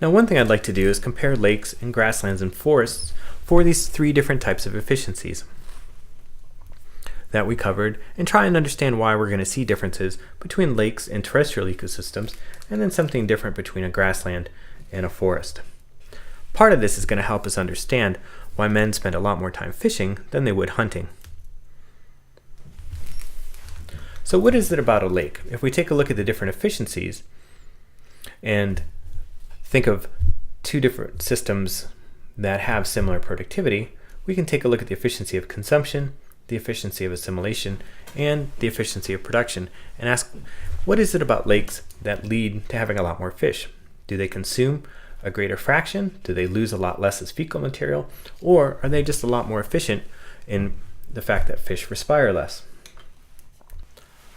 Now, one thing I'd like to do is compare lakes and grasslands and forests for these three different types of efficiencies that we covered, and try and understand why we're going to see differences between lakes and terrestrial ecosystems, and then something different between a grassland and a forest. Part of this is going to help us understand why men spend a lot more time fishing than they would hunting. So what is it about a lake? If we take a look at the different efficiencies and think of two different systems that have similar productivity, we can take a look at the efficiency of consumption, the efficiency of assimilation, and the efficiency of production, and ask, what is it about lakes that lead to having a lot more fish? Do they consume a greater fraction? Do they lose a lot less as fecal material? Or are they just a lot more efficient in the fact that fish respire less?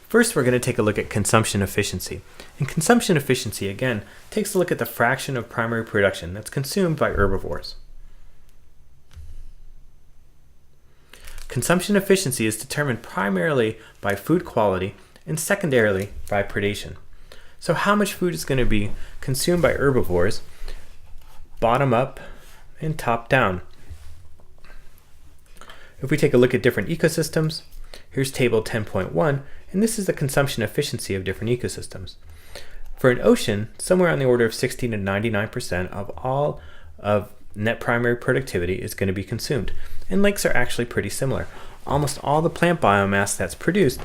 First, we're going to take a look at consumption efficiency. And consumption efficiency, again, takes a look at the fraction of primary production that's consumed by herbivores. Consumption efficiency is determined primarily by food quality and secondarily by predation. So how much food is going to be consumed by herbivores, bottom up and top down. If we take a look at different ecosystems, here's table 10.1, and this is the consumption efficiency of different ecosystems. For an ocean, somewhere on the order of 60 to 99% of all of net primary productivity is going to be consumed. And lakes are actually pretty similar. Almost all the plant biomass that's produced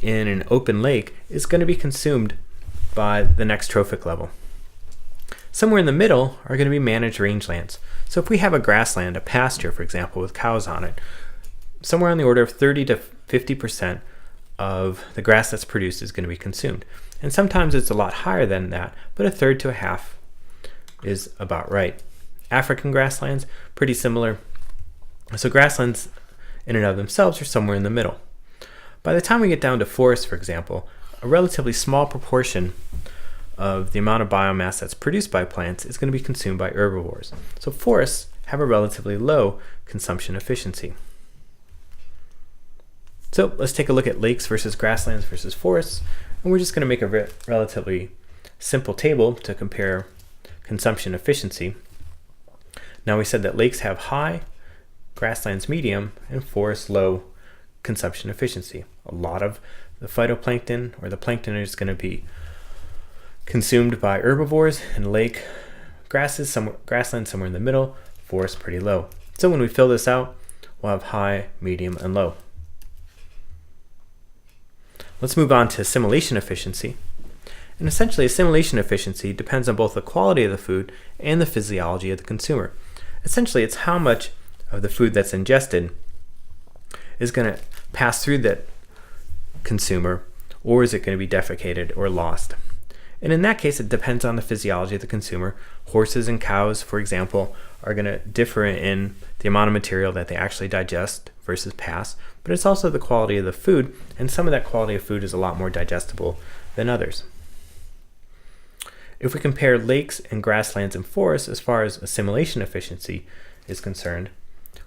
in an open lake is going to be consumed by the next trophic level. Somewhere in the middle are going to be managed rangelands. So if we have a grassland, a pasture, for example, with cows on it, somewhere on the order of 30 to 50% of the grass that's produced is going to be consumed. And sometimes it's a lot higher than that, but a third to a half is about right. African grasslands, pretty similar. So grasslands in and of themselves are somewhere in the middle. By the time we get down to forests, for example, a relatively small proportion of the amount of biomass that's produced by plants is going to be consumed by herbivores. So forests have a relatively low consumption efficiency. So let's take a look at lakes versus grasslands versus forests, and we're just going to make a relatively simple table to compare consumption efficiency. Now we said that lakes have high, grasslands medium, and forests low consumption efficiency. A lot of the phytoplankton or the plankton is going to be consumed by herbivores, and grassland somewhere in the middle, forest pretty low. So when we fill this out, we'll have high, medium, and low. Let's move on to assimilation efficiency. And essentially, assimilation efficiency depends on both the quality of the food and the physiology of the consumer. Essentially, it's how much of the food that's ingested is going to pass through that consumer, or is it going to be defecated or lost. And in that case, it depends on the physiology of the consumer. Horses and cows, for example, are going to differ in the amount of material that they actually digest versus pass, but it's also the quality of the food, and some of that quality of food is a lot more digestible than others. If we compare lakes and grasslands and forests as far as assimilation efficiency is concerned,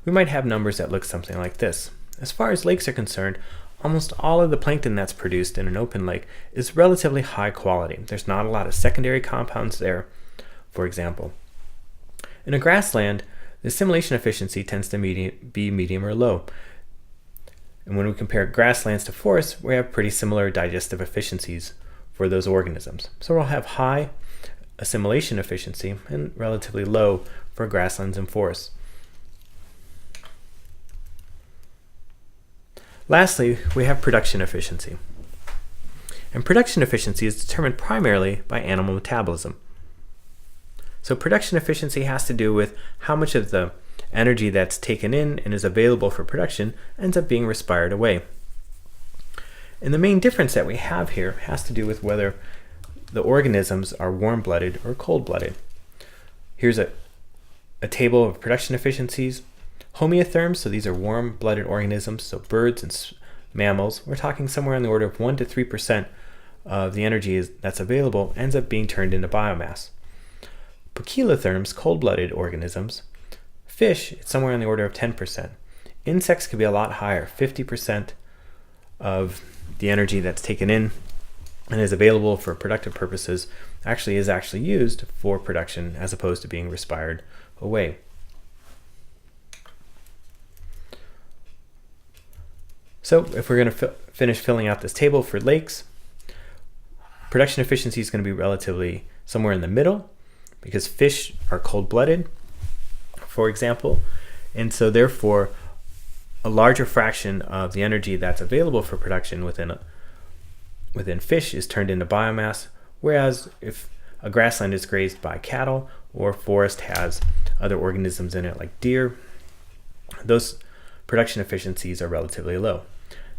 we might have numbers that look something like this. As far as lakes are concerned, almost all of the plankton that's produced in an open lake is relatively high quality. There's not a lot of secondary compounds there, for example. In a grassland, the assimilation efficiency tends to be medium or low. And when we compare grasslands to forests, we have pretty similar digestive efficiencies for those organisms. So we'll have high assimilation efficiency and relatively low for grasslands and forests. Lastly, we have production efficiency. And production efficiency is determined primarily by animal metabolism. So production efficiency has to do with how much of the energy that's taken in and is available for production ends up being respired away. And the main difference that we have here has to do with whether the organisms are warm-blooded or cold-blooded. Here's a table of production efficiencies. Homeotherms, so these are warm-blooded organisms, so birds and mammals, we're talking somewhere on the order of 1 to 3% of the energy that's available ends up being turned into biomass. Poikilotherms, cold-blooded organisms, fish, it's somewhere on the order of 10%. Insects could be a lot higher, 50% of the energy that's taken in and is available for productive purposes is actually used for production as opposed to being respired away. So if we're going to finish filling out this table for lakes, production efficiency is going to be relatively somewhere in the middle because fish are cold-blooded, for example, and so therefore a larger fraction of the energy that's available for production within fish is turned into biomass, whereas if a grassland is grazed by cattle or a forest has other organisms in it like deer, those production efficiencies are relatively low.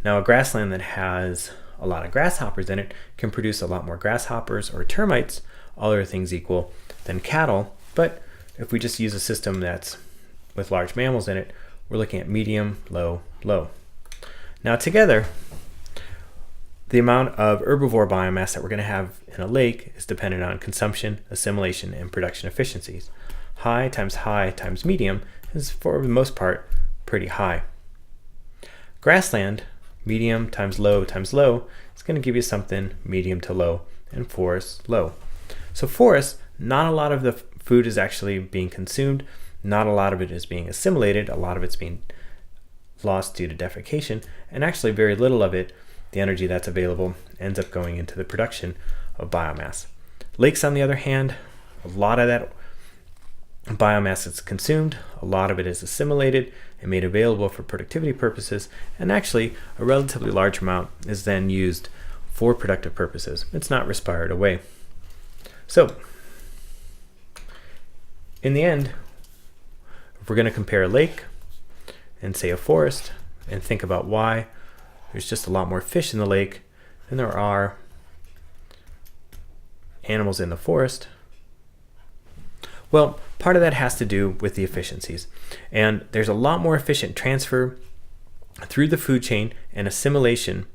Now a grassland that has a lot of grasshoppers in it can produce a lot more grasshoppers or termites, all other things equal, than cattle, but if we just use a system that's with large mammals in it, we're looking at medium, low, low. Now together, the amount of herbivore biomass that we're going to have in a lake is dependent on consumption, assimilation, and production efficiencies. High times medium is, for the most part, pretty high. Grassland, medium times low is going to give you something medium to low, and forest, low. So forest, not a lot of the food is actually being consumed, not a lot of it is being assimilated, a lot of it's being lost due to defecation, and actually very little of it, the energy that's available, ends up going into the production of biomass. Lakes, on the other hand, a lot of that biomass is consumed, a lot of it is assimilated and made available for productivity purposes, and actually a relatively large amount is then used for productive purposes. It's not respired away. So, in the end, if we're going to compare a lake and say a forest and think about why there's just a lot more fish in the lake than there are animals in the forest, well, part of that has to do with the efficiencies. And there's a lot more efficient transfer through the food chain and assimilation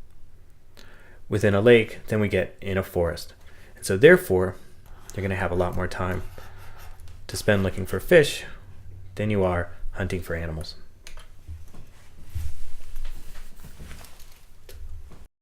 within a lake than we get in a forest. And so therefore, you're going to have a lot more time to spend looking for fish than you are hunting for animals.